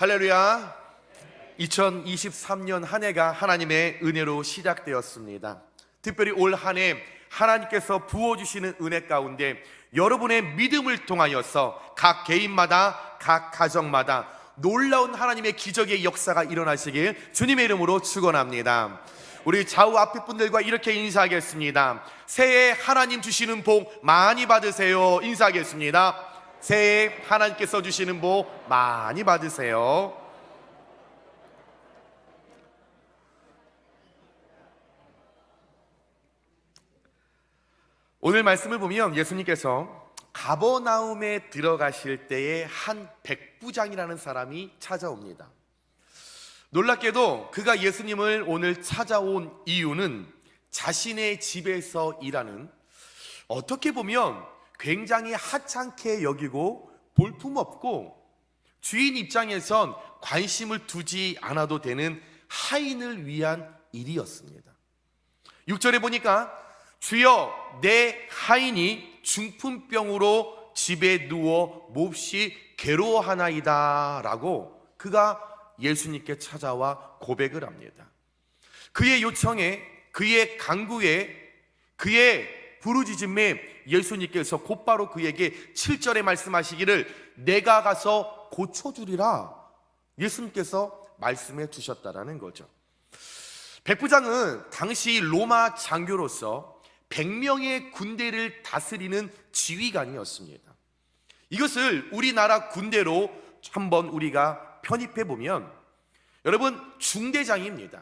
할렐루야. 2023년 한 해가 하나님의 은혜로 시작되었습니다. 특별히 올 한 해 하나님께서 부어주시는 은혜 가운데 여러분의 믿음을 통하여서 각 개인마다, 각 가정마다 놀라운 하나님의 기적의 역사가 일어나시길 주님의 이름으로 축원합니다. 우리 좌우 앞에 분들과 이렇게 인사하겠습니다. 새해 하나님 주시는 복 많이 받으세요. 인사하겠습니다. 새해 하나님께서 주시는 복 많이 받으세요. 오늘 말씀을 보면 예수님께서 가버나움에 들어가실 때에 한 백부장이라는 사람이 찾아옵니다. 놀랍게도 그가 예수님을 오늘 찾아온 이유는 자신의 집에서 일하는, 어떻게 보면 굉장히 하찮게 여기고 볼품없고 주인 입장에선 관심을 두지 않아도 되는 하인을 위한 일이었습니다. 6절에 보니까 주여 내 하인이 중풍병으로 집에 누워 몹시 괴로워하나이다 라고 그가 예수님께 찾아와 고백을 합니다. 그의 요청에, 그의 간구에, 그의 부르짖음에 예수님께서 곧바로 그에게 7절에 말씀하시기를 내가 가서 고쳐주리라 예수님께서 말씀해 주셨다라는 거죠. 백부장은 당시 로마 장교로서 100명의 군대를 다스리는 지휘관이었습니다. 이것을 우리나라 군대로 한번 우리가 편입해 보면 여러분 중대장입니다.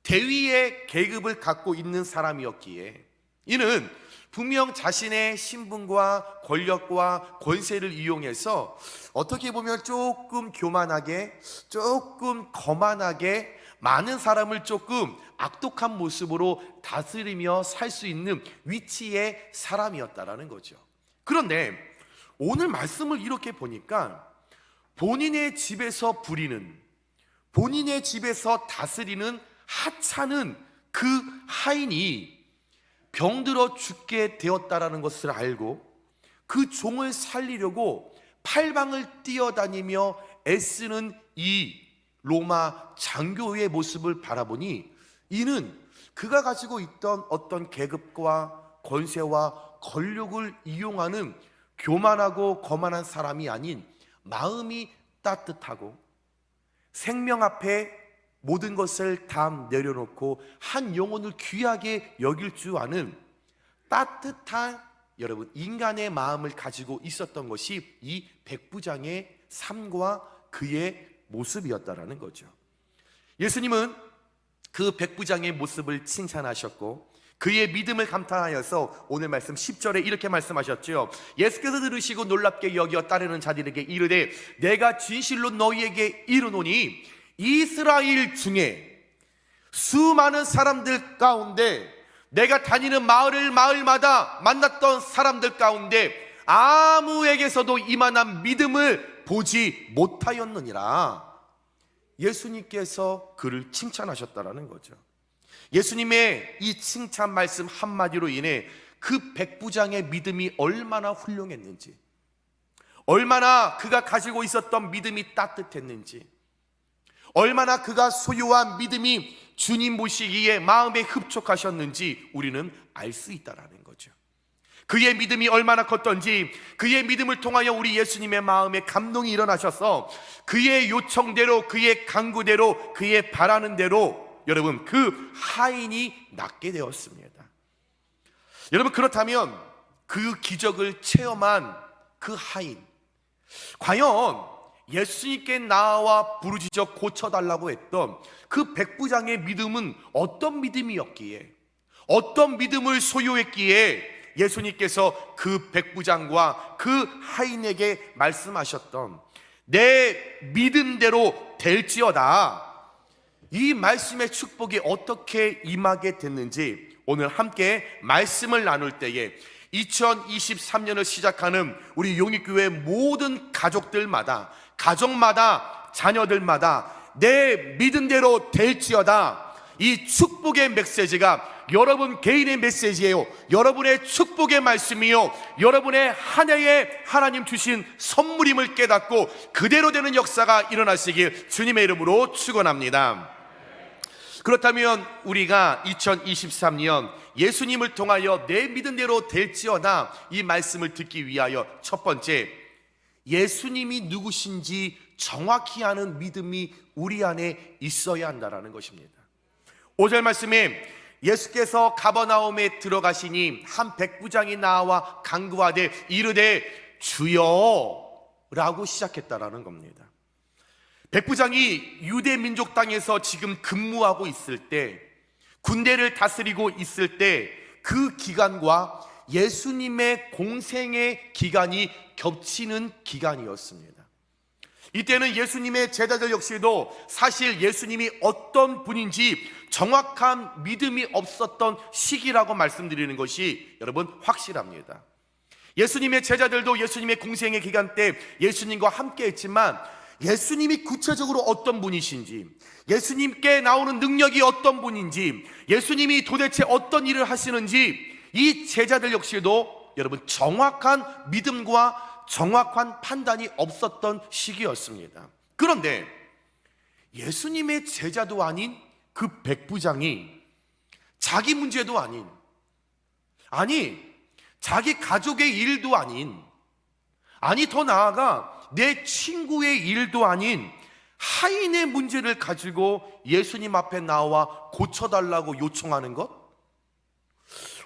대위의 계급을 갖고 있는 사람이었기에 이는 분명 자신의 신분과 권력과 권세를 이용해서 어떻게 보면 조금 교만하게, 조금 거만하게 많은 사람을 조금 악독한 모습으로 다스리며 살 수 있는 위치의 사람이었다라는 거죠. 그런데 오늘 말씀을 이렇게 보니까 본인의 집에서 부리는, 본인의 집에서 다스리는 하찮은 그 하인이 병들어 죽게 되었다라는 것을 알고 그 종을 살리려고 팔방을 뛰어다니며 애쓰는 이 로마 장교의 모습을 바라보니 이는 그가 가지고 있던 어떤 계급과 권세와 권력을 이용하는 교만하고 거만한 사람이 아닌 마음이 따뜻하고 생명 앞에 모든 것을 다 내려놓고 한 영혼을 귀하게 여길 줄 아는 따뜻한 여러분 인간의 마음을 가지고 있었던 것이 이 백부장의 삶과 그의 모습이었다라는 거죠. 예수님은 그 백부장의 모습을 칭찬하셨고 그의 믿음을 감탄하여서 오늘 말씀 10절에 이렇게 말씀하셨죠. 예수께서 들으시고 놀랍게 여겨 따르는 자들에게 이르되 내가 진실로 너희에게 이르노니 이스라엘 중에 수많은 사람들 가운데 내가 다니는 마을마다 만났던 사람들 가운데 아무에게서도 이만한 믿음을 보지 못하였느니라. 예수님께서 그를 칭찬하셨다라는 거죠. 예수님의 이 칭찬 말씀 한마디로 인해 그 백부장의 믿음이 얼마나 훌륭했는지, 얼마나 그가 가지고 있었던 믿음이 따뜻했는지, 얼마나 그가 소유한 믿음이 주님 보시기에 마음에 흡족하셨는지 우리는 알 수 있다라는 거죠. 그의 믿음이 얼마나 컸던지 그의 믿음을 통하여 우리 예수님의 마음에 감동이 일어나셔서 그의 요청대로, 그의 간구대로, 그의 바라는 대로 여러분 그 하인이 낫게 되었습니다. 여러분 그렇다면 그 기적을 체험한 그 하인, 과연 예수님께 나와 부르짖어 고쳐달라고 했던 그 백부장의 믿음은 어떤 믿음이었기에, 어떤 믿음을 소유했기에 예수님께서 그 백부장과 그 하인에게 말씀하셨던 내 믿음대로 될지어다, 이 말씀의 축복이 어떻게 임하게 됐는지 오늘 함께 말씀을 나눌 때에 2023년을 시작하는 우리 용익교회 모든 가족들마다, 가정마다, 자녀들마다 내 믿음대로 될지어다, 이 축복의 메시지가 여러분 개인의 메시지예요. 여러분의 축복의 말씀이요, 여러분의 한 해에 하나님 주신 선물임을 깨닫고 그대로 되는 역사가 일어나시길 주님의 이름으로 축원합니다. 그렇다면 우리가 2023년 예수님을 통하여 내 믿은 대로 될지어다 이 말씀을 듣기 위하여 첫 번째, 예수님이 누구신지 정확히 아는 믿음이 우리 안에 있어야 한다는 것입니다. 5절 말씀에 예수께서 가버나움에 들어가시니 한 백부장이 나와 간구하되 이르되 주여 라고 시작했다라는 겁니다. 백부장이 유대 민족 땅에서 지금 근무하고 있을 때, 군대를 다스리고 있을 때 그 기간과 예수님의 공생의 기간이 겹치는 기간이었습니다. 이때는 예수님의 제자들 역시도 사실 예수님이 어떤 분인지 정확한 믿음이 없었던 시기라고 말씀드리는 것이 여러분 확실합니다. 예수님의 제자들도 예수님의 공생의 기간 때 예수님과 함께 했지만 예수님이 구체적으로 어떤 분이신지, 예수님께 나오는 능력이 어떤 분인지, 예수님이 도대체 어떤 일을 하시는지 이 제자들 역시도 여러분 정확한 믿음과 정확한 판단이 없었던 시기였습니다. 그런데 예수님의 제자도 아닌 그 백부장이 자기 문제도 아닌, 자기 가족의 일도 아닌, 더 나아가 내 친구의 일도 아닌 하인의 문제를 가지고 예수님 앞에 나와 고쳐달라고 요청하는 것?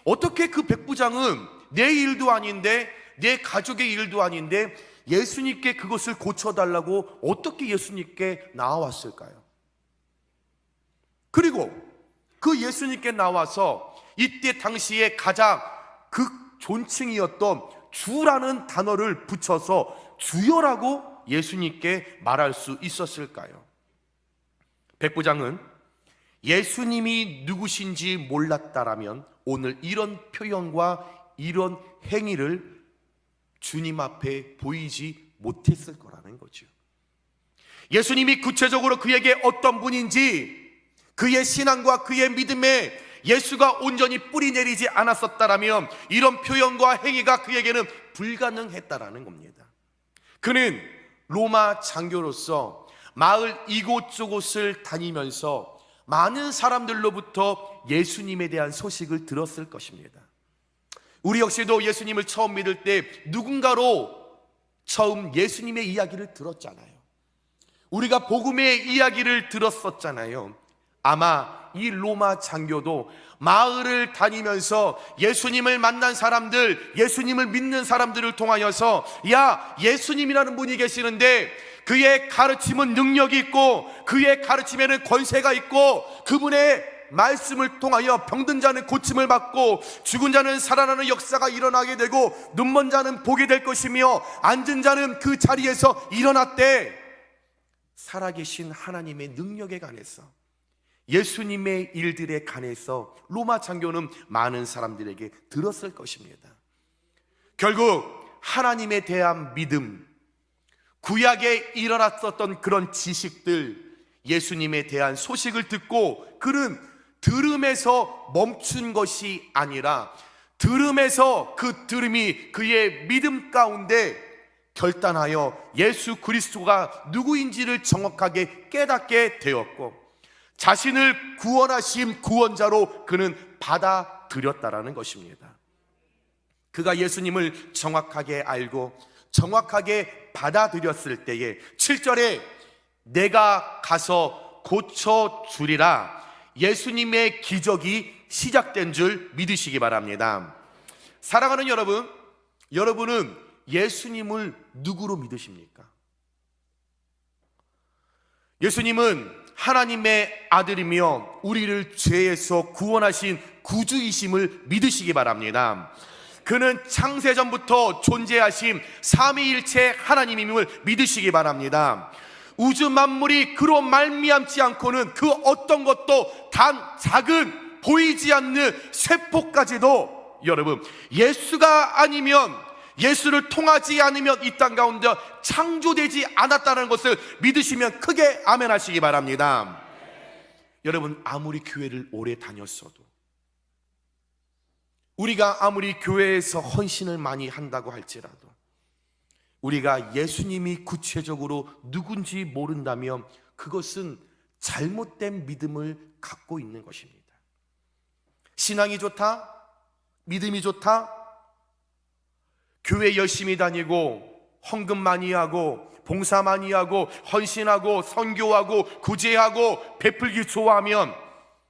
어떻게 그 백부장은 내 일도 아닌데, 내 가족의 일도 아닌데 예수님께 그것을 고쳐달라고 어떻게 예수님께 나왔을까요? 그리고 그 예수님께 나와서 이때 당시에 가장 극존칭이었던 주라는 단어를 붙여서 주여라고 예수님께 말할 수 있었을까요? 백부장은 예수님이 누구신지 몰랐다라면 오늘 이런 표현과 이런 행위를 주님 앞에 보이지 못했을 거라는 거죠. 예수님이 구체적으로 그에게 어떤 분인지, 그의 신앙과 그의 믿음에 예수가 온전히 뿌리 내리지 않았었다라면 이런 표현과 행위가 그에게는 불가능했다라는 겁니다. 그는 로마 장교로서 마을 이곳저곳을 다니면서 많은 사람들로부터 예수님에 대한 소식을 들었을 것입니다. 우리 역시도 예수님을 처음 믿을 때 누군가로 처음 예수님의 이야기를 들었잖아요. 우리가 복음의 이야기를 들었었잖아요. 아마 이 로마 장교도 마을을 다니면서 예수님을 만난 사람들, 예수님을 믿는 사람들을 통하여서 야, 예수님이라는 분이 계시는데 그의 가르침은 능력이 있고 그의 가르침에는 권세가 있고 그분의 말씀을 통하여 병든 자는 고침을 받고 죽은 자는 살아나는 역사가 일어나게 되고 눈먼 자는 보게 될 것이며 앉은 자는 그 자리에서 일어났대. 살아계신 하나님의 능력에 관해서, 예수님의 일들에 관해서 로마 장교는 많은 사람들에게 들었을 것입니다. 결국 하나님에 대한 믿음, 구약에 일어났었던 그런 지식들, 예수님에 대한 소식을 듣고 그는 들음에서 멈춘 것이 아니라 들음에서 그 들음이 그의 믿음 가운데 결단하여 예수 그리스도가 누구인지를 정확하게 깨닫게 되었고 자신을 구원하신 구원자로 그는 받아들였다라는 것입니다. 그가 예수님을 정확하게 알고 정확하게 받아들였을 때에 7절에 내가 가서 고쳐주리라, 예수님의 기적이 시작된 줄 믿으시기 바랍니다. 사랑하는 여러분, 여러분은 예수님을 누구로 믿으십니까? 예수님은 하나님의 아들이며 우리를 죄에서 구원하신 구주이심을 믿으시기 바랍니다. 그는 창세전부터 존재하신 삼위일체 하나님임을 믿으시기 바랍니다. 우주 만물이 그로 말미암지 않고는 그 어떤 것도 단 작은 보이지 않는 세포까지도 여러분 예수가 아니면, 예수를 통하지 않으면 이 땅 가운데 창조되지 않았다는 것을 믿으시면 크게 아멘 하시기 바랍니다. 여러분 아무리 교회를 오래 다녔어도, 우리가 아무리 교회에서 헌신을 많이 한다고 할지라도 우리가 예수님이 구체적으로 누군지 모른다면 그것은 잘못된 믿음을 갖고 있는 것입니다. 신앙이 좋다, 믿음이 좋다, 교회 열심히 다니고 헌금 많이 하고 봉사 많이 하고 헌신하고 선교하고 구제하고 베풀기 좋아하면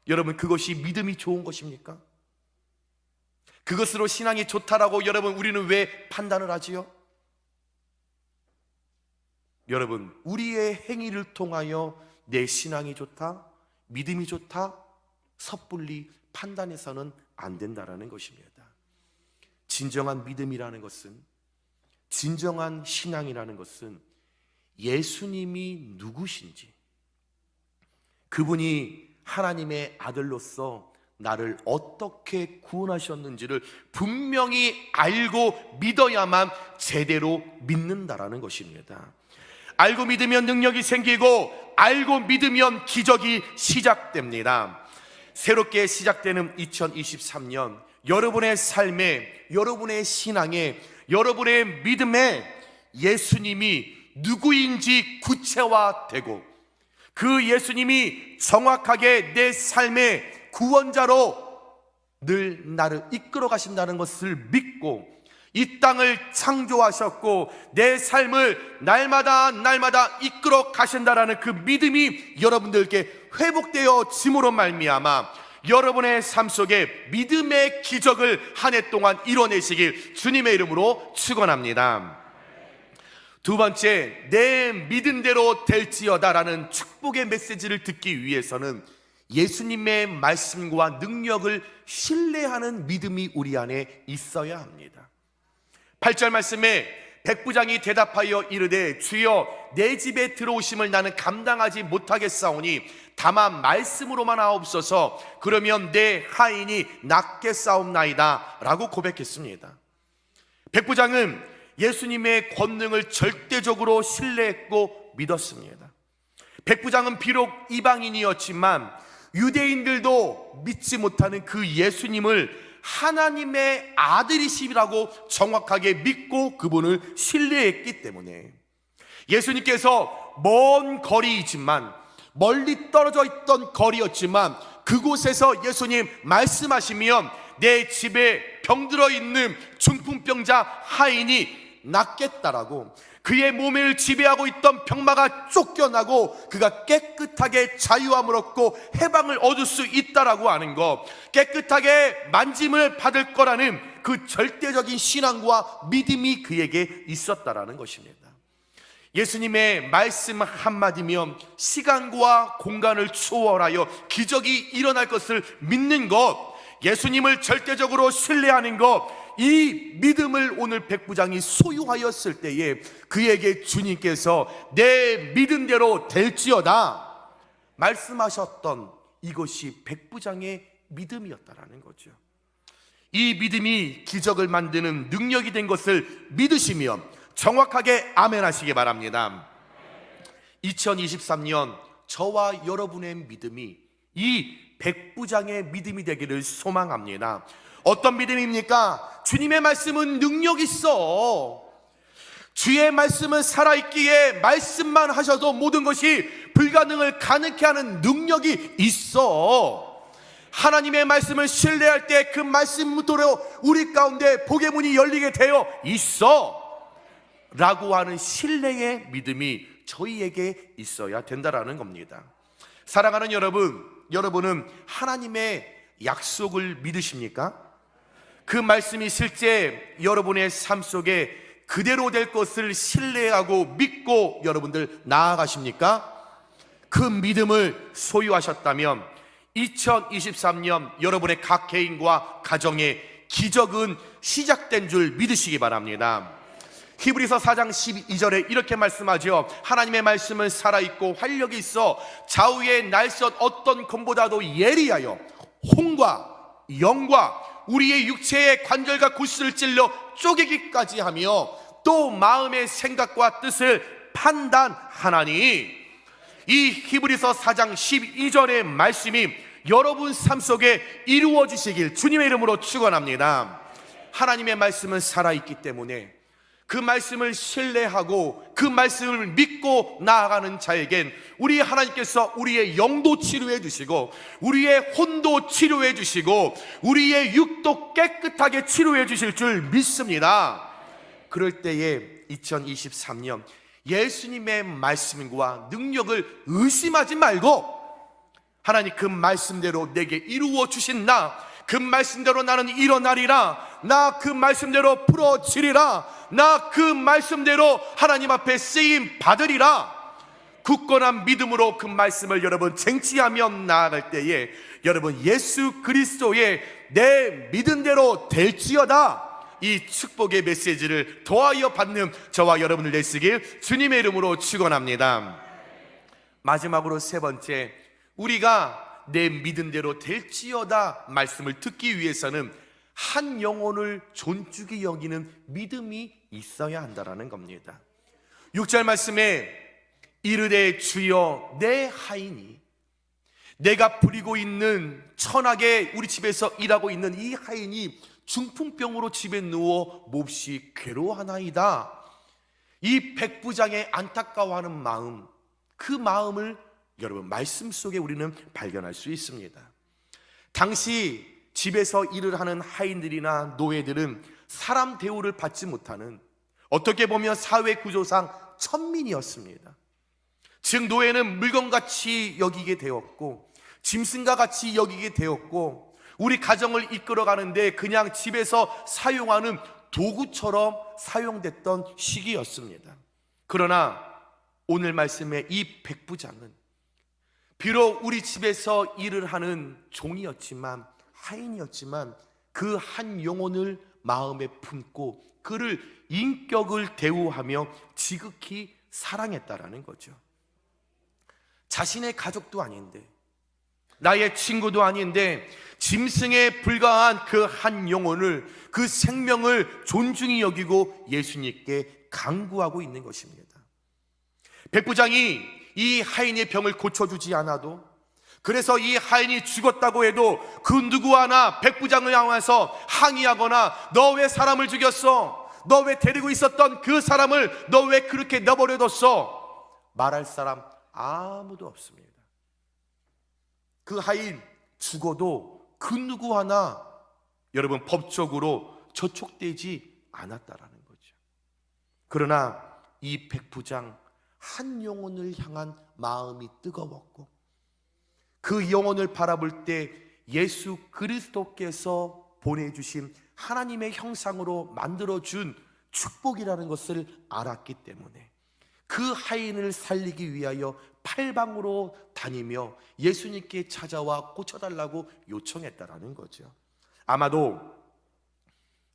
여러분 그것이 믿음이 좋은 것입니까? 그것으로 신앙이 좋다라고 여러분 우리는 왜 판단을 하지요? 여러분 우리의 행위를 통하여 내 신앙이 좋다, 믿음이 좋다 섣불리 판단해서는 안 된다라는 것입니다. 진정한 믿음이라는 것은, 진정한 신앙이라는 것은 예수님이 누구신지, 그분이 하나님의 아들로서 나를 어떻게 구원하셨는지를 분명히 알고 믿어야만 제대로 믿는다라는 것입니다. 알고 믿으면 능력이 생기고 알고 믿으면 기적이 시작됩니다. 새롭게 시작되는 2023년 여러분의 삶에, 여러분의 신앙에, 여러분의 믿음에 예수님이 누구인지 구체화되고 그 예수님이 정확하게 내 삶의 구원자로 늘 나를 이끌어 가신다는 것을 믿고 이 땅을 창조하셨고 내 삶을 날마다 이끌어 가신다라는 그 믿음이 여러분들께 회복되어 짐으로 말미암아 여러분의 삶 속에 믿음의 기적을 한 해 동안 이뤄내시길 주님의 이름으로 축원합니다. 두 번째, 내 믿음대로 될지어다라는 축복의 메시지를 듣기 위해서는 예수님의 말씀과 능력을 신뢰하는 믿음이 우리 안에 있어야 합니다. 8절 말씀에 백부장이 대답하여 이르되 주여 내 집에 들어오심을 나는 감당하지 못하겠사오니 다만 말씀으로만 하옵소서. 그러면 내 하인이 낫겠사옵나이다 라고 고백했습니다. 백부장은 예수님의 권능을 절대적으로 신뢰했고 믿었습니다. 백부장은 비록 이방인이었지만 유대인들도 믿지 못하는 그 예수님을 하나님의 아들이시라고 정확하게 믿고 그분을 신뢰했기 때문에 예수님께서 먼 거리이지만, 멀리 떨어져 있던 거리였지만 그곳에서 예수님 말씀하시면 내 집에 병들어 있는 중풍병자 하인이 낫겠다라고, 그의 몸을 지배하고 있던 병마가 쫓겨나고 그가 깨끗하게 자유함을 얻고 해방을 얻을 수 있다라고 하는 것, 깨끗하게 만짐을 받을 거라는 그 절대적인 신앙과 믿음이 그에게 있었다라는 것입니다. 예수님의 말씀 한마디면 시간과 공간을 초월하여 기적이 일어날 것을 믿는 것, 예수님을 절대적으로 신뢰하는 것, 이 믿음을 오늘 백부장이 소유하였을 때에 그에게 주님께서 내 믿음대로 될지어다 말씀하셨던 이것이 백부장의 믿음이었다라는 거죠. 이 믿음이 기적을 만드는 능력이 된 것을 믿으시면 정확하게 아멘 하시기 바랍니다. 2023년 저와 여러분의 믿음이 이 백부장의 믿음이 되기를 소망합니다. 어떤 믿음입니까? 주님의 말씀은 능력 있어. 주의 말씀은 살아있기에 말씀만 하셔도 모든 것이 불가능을 가능케 하는 능력이 있어. 하나님의 말씀을 신뢰할 때 그 말씀대로 우리 가운데 복의 문이 열리게 되어 있어 라고 하는 신뢰의 믿음이 저희에게 있어야 된다라는 겁니다. 사랑하는 여러분, 여러분은 하나님의 약속을 믿으십니까? 그 말씀이 실제 여러분의 삶 속에 그대로 될 것을 신뢰하고 믿고 여러분들 나아가십니까? 그 믿음을 소유하셨다면 2023년 여러분의 각 개인과 가정의 기적은 시작된 줄 믿으시기 바랍니다. 히브리서 4장 12절에 이렇게 말씀하죠. 하나님의 말씀은 살아있고 활력이 있어 좌우의 날선 어떤 검보다도 예리하여 혼과 영과 우리의 육체의 관절과 골수를 찔러 쪼개기까지 하며 또 마음의 생각과 뜻을 판단하나니, 이 히브리서 4장 12절의 말씀이 여러분 삶 속에 이루어지시길 주님의 이름으로 축원합니다. 하나님의 말씀은 살아있기 때문에 그 말씀을 신뢰하고 그 말씀을 믿고 나아가는 자에겐 우리 하나님께서 우리의 영도 치료해 주시고 우리의 혼도 치료해 주시고 우리의 육도 깨끗하게 치료해 주실 줄 믿습니다. 그럴 때에 2023년 예수님의 말씀과 능력을 의심하지 말고 하나님 그 말씀대로 내게 이루어 주신 그 말씀대로 나는 일어나리라, 나 그 말씀대로 풀어지리라, 나 그 말씀대로 하나님 앞에 쓰임 받으리라, 굳건한 믿음으로 그 말씀을 여러분 쟁취하며 나아갈 때에 여러분 예수 그리스도의 내 믿은 대로 될지어다, 이 축복의 메시지를 더하여 받는 저와 여러분을 되시길 주님의 이름으로 축원합니다. 마지막으로 세 번째, 우리가 내 믿은 대로 될지어다 말씀을 듣기 위해서는 한 영혼을 존중히 여기는 믿음이 있어야 한다라는 겁니다. 6절 말씀에 이르되 주여 내 하인이, 내가 부리고 있는 천하게 우리 집에서 일하고 있는 이 하인이 중풍병으로 집에 누워 몹시 괴로워하나이다. 이 백부장의 안타까워하는 마음, 그 마음을 여러분 말씀 속에 우리는 발견할 수 있습니다. 당시 집에서 일을 하는 하인들이나 노예들은 사람 대우를 받지 못하는, 어떻게 보면 사회 구조상 천민이었습니다. 즉 노예는 물건같이 여기게 되었고 짐승과 같이 여기게 되었고 우리 가정을 이끌어가는데 그냥 집에서 사용하는 도구처럼 사용됐던 시기였습니다. 그러나 오늘 말씀의 이 백부장은 비록 우리 집에서 일을 하는 종이었지만, 하인이었지만 그 한 영혼을 마음에 품고 그를 인격을 대우하며 지극히 사랑했다라는 거죠. 자신의 가족도 아닌데, 나의 친구도 아닌데 짐승에 불과한 그 한 영혼을, 그 생명을 존중히 여기고 예수님께 간구하고 있는 것입니다. 백부장이 이 하인의 병을 고쳐주지 않아도, 그래서 이 하인이 죽었다고 해도 그 누구 하나 백부장을 향해서 항의하거나 너 왜 사람을 죽였어? 너 왜 데리고 있었던 그 사람을 너 왜 그렇게 내버려뒀어? 말할 사람 아무도 없습니다. 그 하인 죽어도 그 누구 하나 여러분 법적으로 저촉되지 않았다라는 거죠. 그러나 이 백부장 한 영혼을 향한 마음이 뜨거웠고 그 영혼을 바라볼 때 예수 그리스도께서 보내주신 하나님의 형상으로 만들어준 축복이라는 것을 알았기 때문에 그 하인을 살리기 위하여 팔방으로 다니며 예수님께 찾아와 고쳐달라고 요청했다라는 거죠. 아마도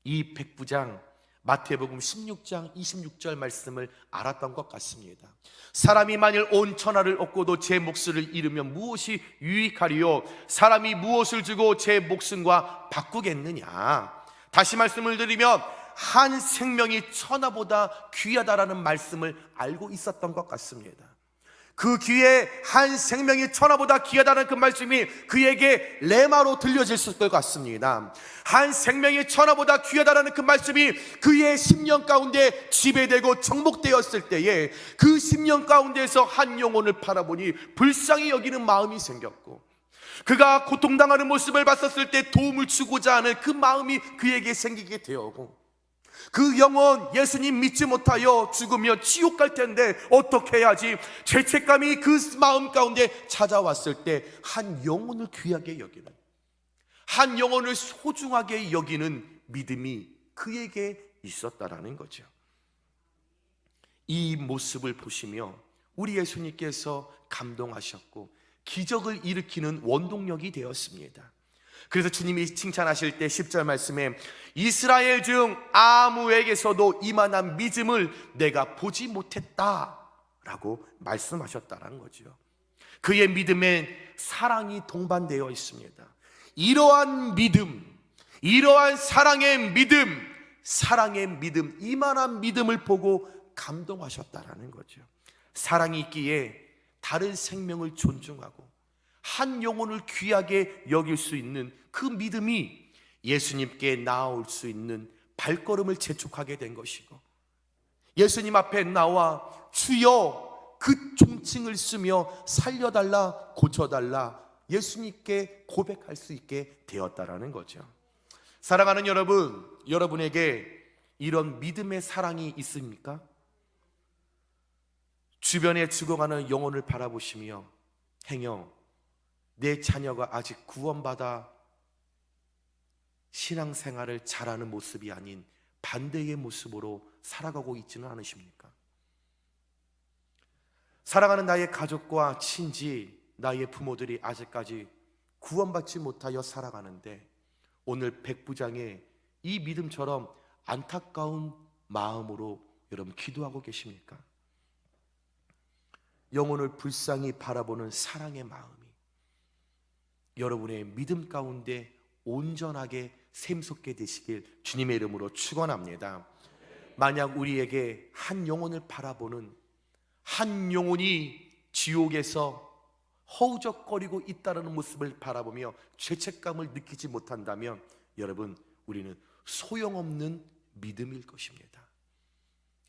이 백부장 마태복음 16장 26절 말씀을 알았던 것 같습니다. 사람이 만일 온 천하를 얻고도 제 목숨을 잃으면 무엇이 유익하리요? 사람이 무엇을 주고 제 목숨과 바꾸겠느냐? 다시 말씀을 드리면 한 생명이 천하보다 귀하다라는 말씀을 알고 있었던 것 같습니다. 그 귀에 한 생명이 천하보다 귀하다는 그 말씀이 그에게 레마로 들려질 것 같습니다. 한 생명이 천하보다 귀하다는 그 말씀이 그의 심령 가운데 지배되고 정복되었을 때에 그 심령 가운데에서 한 영혼을 바라보니 불쌍히 여기는 마음이 생겼고, 그가 고통당하는 모습을 봤었을 때 도움을 주고자 하는 그 마음이 그에게 생기게 되었고, 그 영혼 예수님 믿지 못하여 죽으며 지옥 갈 텐데 어떻게 해야지? 죄책감이 그 마음 가운데 찾아왔을 때 한 영혼을 귀하게 여기는, 한 영혼을 소중하게 여기는 믿음이 그에게 있었다라는 거죠. 이 모습을 보시며 우리 예수님께서 감동하셨고 기적을 일으키는 원동력이 되었습니다. 그래서 주님이 칭찬하실 때 10절 말씀에 이스라엘 중 아무에게서도 이만한 믿음을 내가 보지 못했다라고 말씀하셨다는 거죠. 그의 믿음에 사랑이 동반되어 있습니다. 이러한 믿음, 이러한 사랑의 믿음, 이만한 믿음을 보고 감동하셨다라는 거죠. 사랑이 있기에 다른 생명을 존중하고 한 영혼을 귀하게 여길 수 있는 그 믿음이 예수님께 나아올 수 있는 발걸음을 재촉하게 된 것이고, 예수님 앞에 나와 주여 그 종칭을 쓰며 살려달라, 고쳐달라, 예수님께 고백할 수 있게 되었다라는 거죠. 사랑하는 여러분, 여러분에게 이런 믿음의 사랑이 있습니까? 주변에 죽어가는 영혼을 바라보시며 행여 내 자녀가 아직 구원받아 신앙생활을 잘하는 모습이 아닌 반대의 모습으로 살아가고 있지는 않으십니까? 사랑하는 나의 가족과 친지, 나의 부모들이 아직까지 구원받지 못하여 살아가는데, 오늘 백부장의 이 믿음처럼 안타까운 마음으로 여러분 기도하고 계십니까? 영혼을 불쌍히 바라보는 사랑의 마음이 여러분의 믿음 가운데 온전하게 샘솟게 되시길 주님의 이름으로 축원합니다. 만약 우리에게 한 영혼을 바라보는, 한 영혼이 지옥에서 허우적거리고 있다는 모습을 바라보며 죄책감을 느끼지 못한다면 여러분, 우리는 소용없는 믿음일 것입니다.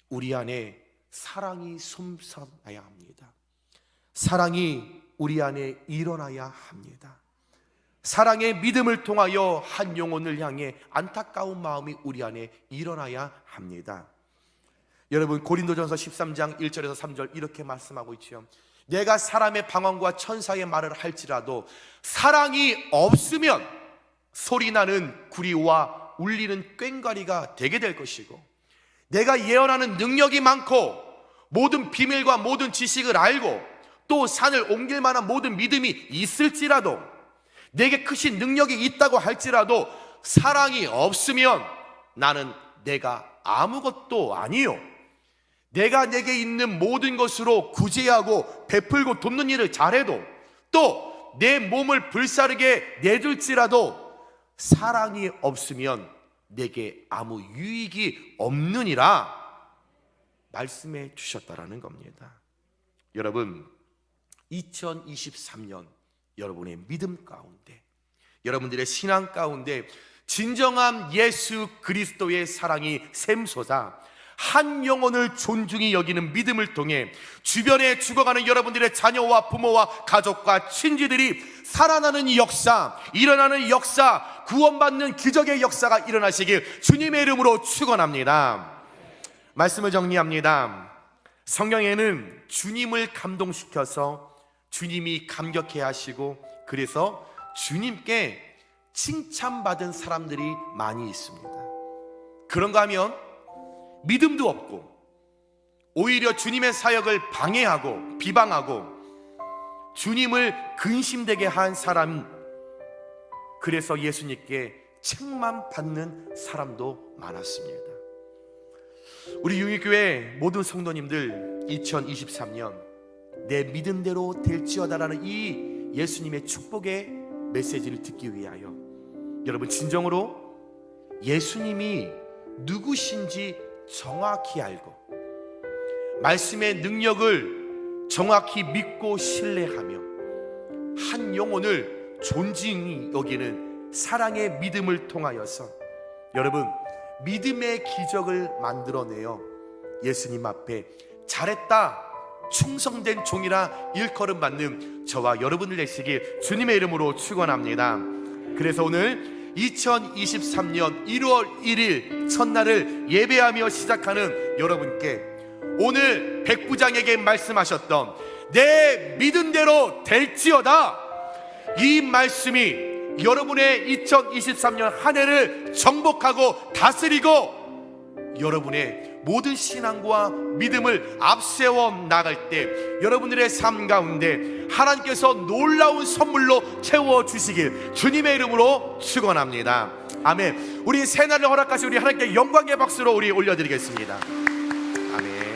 우리 안에 사랑이 솟아나야 합니다. 사랑이 우리 안에 일어나야 합니다. 사랑의 믿음을 통하여 한 영혼을 향해 안타까운 마음이 우리 안에 일어나야 합니다. 여러분, 고린도전서 13장 1절에서 3절 이렇게 말씀하고 있죠. 내가 사람의 방언과 천사의 말을 할지라도 사랑이 없으면 소리나는 구리와 울리는 꽹과리가 되게 될 것이고, 내가 예언하는 능력이 많고 모든 비밀과 모든 지식을 알고 또 산을 옮길 만한 모든 믿음이 있을지라도, 내게 크신 능력이 있다고 할지라도 사랑이 없으면 나는 내가 아무것도 아니요, 내가 내게 있는 모든 것으로 구제하고 베풀고 돕는 일을 잘해도 또 내 몸을 불사르게 내둘지라도 사랑이 없으면 내게 아무 유익이 없느니라 말씀해 주셨다라는 겁니다. 여러분, 2023년 여러분의 믿음 가운데, 여러분들의 신앙 가운데 진정한 예수 그리스도의 사랑이 샘솟아 한 영혼을 존중히 여기는 믿음을 통해 주변에 죽어가는 여러분들의 자녀와 부모와 가족과 친지들이 살아나는 역사, 일어나는 역사, 구원받는 기적의 역사가 일어나시길 주님의 이름으로 축원합니다. 말씀을 정리합니다. 성경에는 주님을 감동시켜서 주님이 감격해 하시고, 그래서 주님께 칭찬받은 사람들이 많이 있습니다. 그런가 하면 믿음도 없고 오히려 주님의 사역을 방해하고 비방하고 주님을 근심되게 한 사람, 그래서 예수님께 책만 받는 사람도 많았습니다. 우리 용익교회 모든 성도님들, 2023년 내 믿음대로 될지어다라는 이 예수님의 축복의 메시지를 듣기 위하여 여러분 진정으로 예수님이 누구신지 정확히 알고 말씀의 능력을 정확히 믿고 신뢰하며 한 영혼을 존중히 여기는 사랑의 믿음을 통하여서 여러분 믿음의 기적을 만들어내어 예수님 앞에 잘했다, 충성된 종이라 일컬음 받는 저와 여러분을 되시길 주님의 이름으로 축원합니다. 그래서 오늘 2023년 1월 1일 첫날을 예배하며 시작하는 여러분께 오늘 백부장에게 말씀하셨던 내 믿음대로 될지어다, 이 말씀이 여러분의 2023년 한 해를 정복하고 다스리고 여러분의 모든 신앙과 믿음을 앞세워 나갈 때 여러분들의 삶 가운데 하나님께서 놀라운 선물로 채워주시길 주님의 이름으로 축원합니다. 아멘. 우리 새날을 허락하신 우리 하나님께 영광의 박수로 우리 올려드리겠습니다. 아멘.